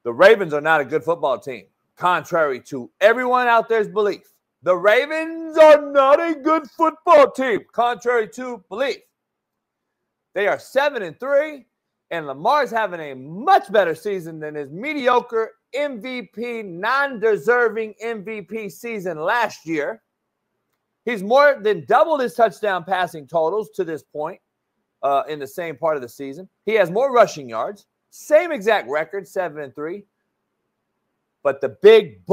The Ravens are not a good football team, contrary to everyone out there's belief. The Ravens are not a good football team, contrary to belief. They are 7-3, and Lamar's having a much better season than his mediocre MVP, non-deserving MVP season last year. He's more than doubled his touchdown passing totals to this point in the same part of the season. He has more rushing yards, same exact record, 7-3. But the big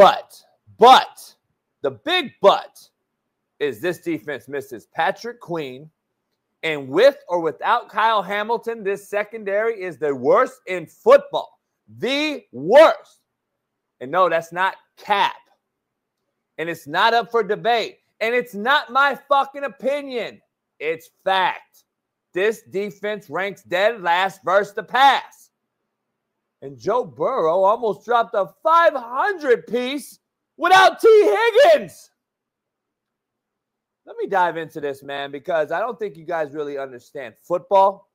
the big but is this defense misses Patrick Queen. And with or without Kyle Hamilton, this secondary is the worst in football. The worst. And no, that's not cap. And it's not up for debate. And it's not my fucking opinion. It's fact. This defense ranks dead last versus the pass. And Joe Burrow almost dropped a 500-piece without T. Higgins. Let me dive into this, man, because I don't think you guys really understand football,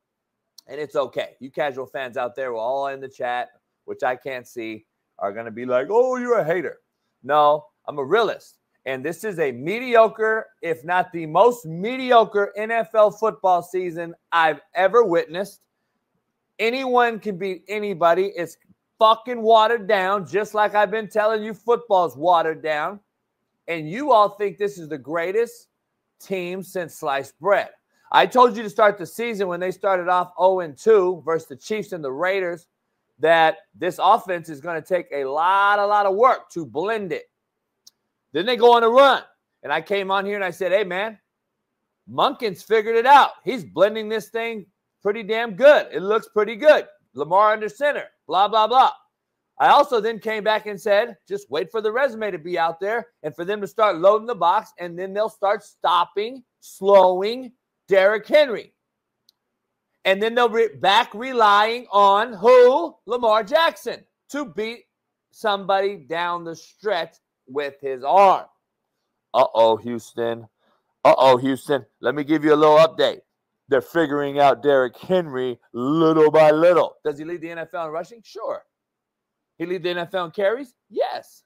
and it's okay. You casual fans out there, we're all in the chat, which I can't see, are going to be like, oh, you're a hater. No, I'm a realist, and this is a mediocre, if not the most mediocre NFL football season I've ever witnessed. Anyone can beat anybody. It's fucking watered down, just like I've been telling you football's watered down, and you all think this is the greatest team since sliced bread. I told you to start the season when they started off 0-2 versus the Chiefs and the Raiders that this offense is going to take a lot of work to blend it. Then they go on a run. And I came on here and I said, hey, man, Monken's figured it out. He's blending this thing pretty damn good. It looks pretty good. Lamar under center, blah, blah, blah. I also then came back and said, just wait for the resume to be out there and for them to start loading the box, and then they'll start stopping, slowing Derrick Henry. And then they'll be back relying on who? Lamar Jackson to beat somebody down the stretch with his arm. Uh-oh, Houston. Uh-oh, Houston. Let me give you a little update. They're figuring out Derrick Henry little by little. Does he lead the NFL in rushing? Sure. He lead the NFL in carries? Yes.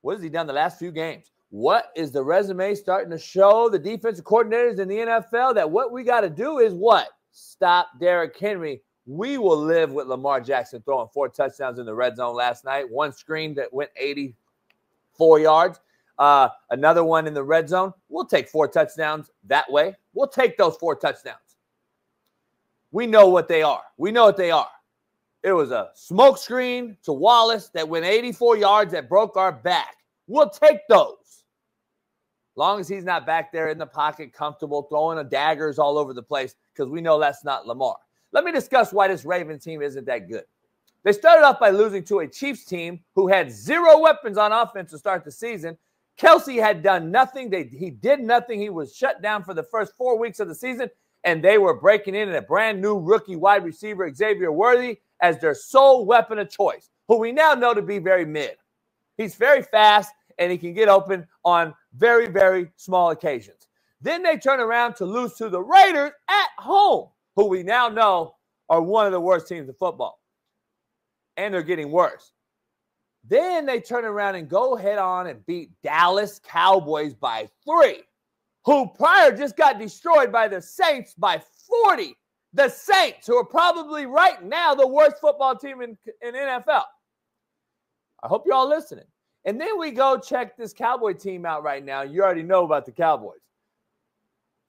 What has he done the last few games? What is the resume starting to show the defensive coordinators in the NFL that what we got to do is what? Stop Derrick Henry. We will live with Lamar Jackson throwing 4 touchdowns in the red zone last night. One screen that went 84 yards. Another one in the red zone. We'll take 4 touchdowns that way. We'll take those 4 touchdowns. We know what they are. We know what they are. It was a smoke screen to Wallace that went 84 yards that broke our back. We'll take those. Long as he's not back there in the pocket, comfortable, throwing daggers all over the place, because we know that's not Lamar. Let me discuss why this Ravens team isn't that good. They started off by losing to a Chiefs team who had 0 weapons on offense to start the season. Kelsey had done nothing. He did nothing. He was shut down for the first 4 weeks of the season, and they were breaking in a brand-new rookie wide receiver, Xavier Worthy, as their sole weapon of choice, who we now know to be very mid. He's very fast, and he can get open on very, very small occasions. Then they turn around to lose to the Raiders at home, who we now know are one of the worst teams in football. And they're getting worse. Then they turn around and go head on and beat Dallas Cowboys by 3, who prior just got destroyed by the Saints by 40. The Saints, who are probably right now the worst football team in NFL. I hope you're all listening. And then we go check this Cowboy team out right now. You already know about the Cowboys.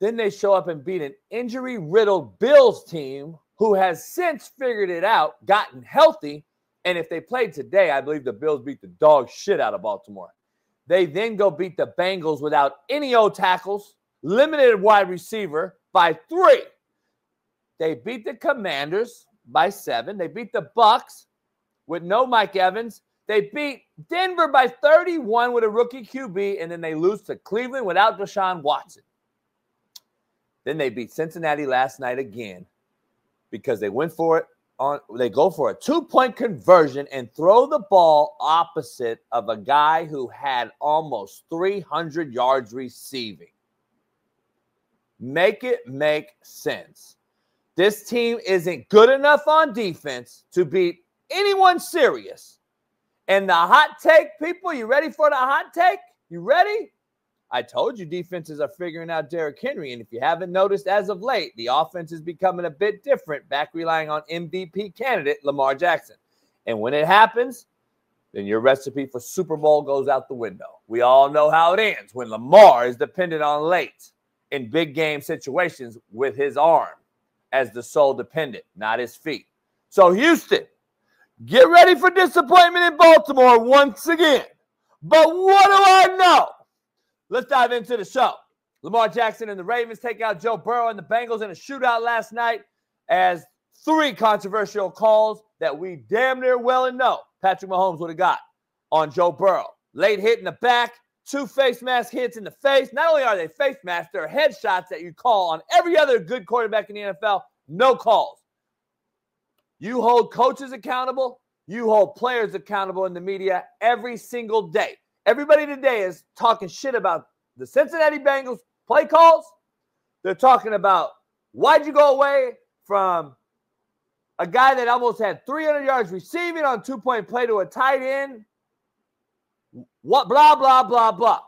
Then they show up and beat an injury-riddled Bills team who has since figured it out, gotten healthy, and if they played today, I believe the Bills beat the dog shit out of Baltimore. They then go beat the Bengals without any O tackles, limited wide receiver by 3. They beat the Commanders by 7. They beat the Bucks with no Mike Evans. They beat Denver by 31 with a rookie QB, and then they lose to Cleveland without Deshaun Watson. Then they beat Cincinnati last night again because they went for it. They go for a 2-point conversion and throw the ball opposite of a guy who had almost 300 yards receiving. Make it make sense. This team isn't good enough on defense to beat anyone serious. And the hot take, people, you ready for the hot take? You ready? I told you defenses are figuring out Derrick Henry. And if you haven't noticed as of late, the offense is becoming a bit different, back relying on MVP candidate Lamar Jackson. And when it happens, then your recipe for Super Bowl goes out the window. We all know how it ends when Lamar is dependent on late in big game situations with his arm as the sole dependent, not his feet. So Houston, get ready for disappointment in Baltimore once again. But what do I know? Let's dive into the show. Lamar Jackson and the Ravens take out Joe Burrow and the Bengals in a shootout last night as 3 controversial calls that we damn near well and know Patrick Mahomes would have got on Joe Burrow. Late hit in the back, 2 face mask hits in the face. Not only are they face masks, they're headshots that you call on every other good quarterback in the NFL. No calls. You hold coaches accountable. You hold players accountable in the media every single day. Everybody today is talking shit about the Cincinnati Bengals play calls. They're talking about why'd you go away from a guy that almost had 300 yards receiving on 2-point play to a tight end. What, blah, blah, blah, blah.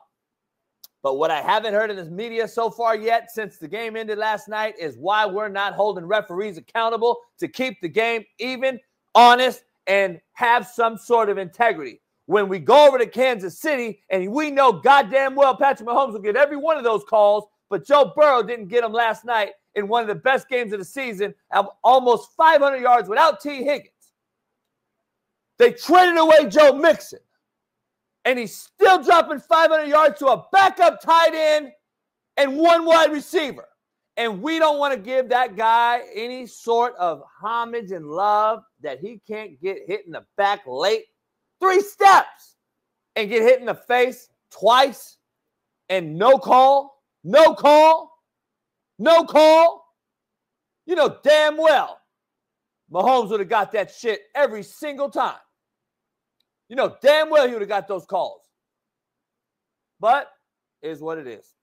But what I haven't heard in this media so far yet since the game ended last night is why we're not holding referees accountable to keep the game even, honest, and have some sort of integrity. When we go over to Kansas City, and we know goddamn well Patrick Mahomes will get every one of those calls, but Joe Burrow didn't get them last night in one of the best games of the season, of almost 500 yards without T. Higgins. They traded away Joe Mixon, and he's still dropping 500 yards to a backup tight end and 1 wide receiver. And we don't want to give that guy any sort of homage and love that he can't get hit in the back late 3 steps and get hit in the face twice and no call, no call, no call. You know damn well Mahomes would have got that shit every single time. You know damn well he would have got those calls. But it is what it is.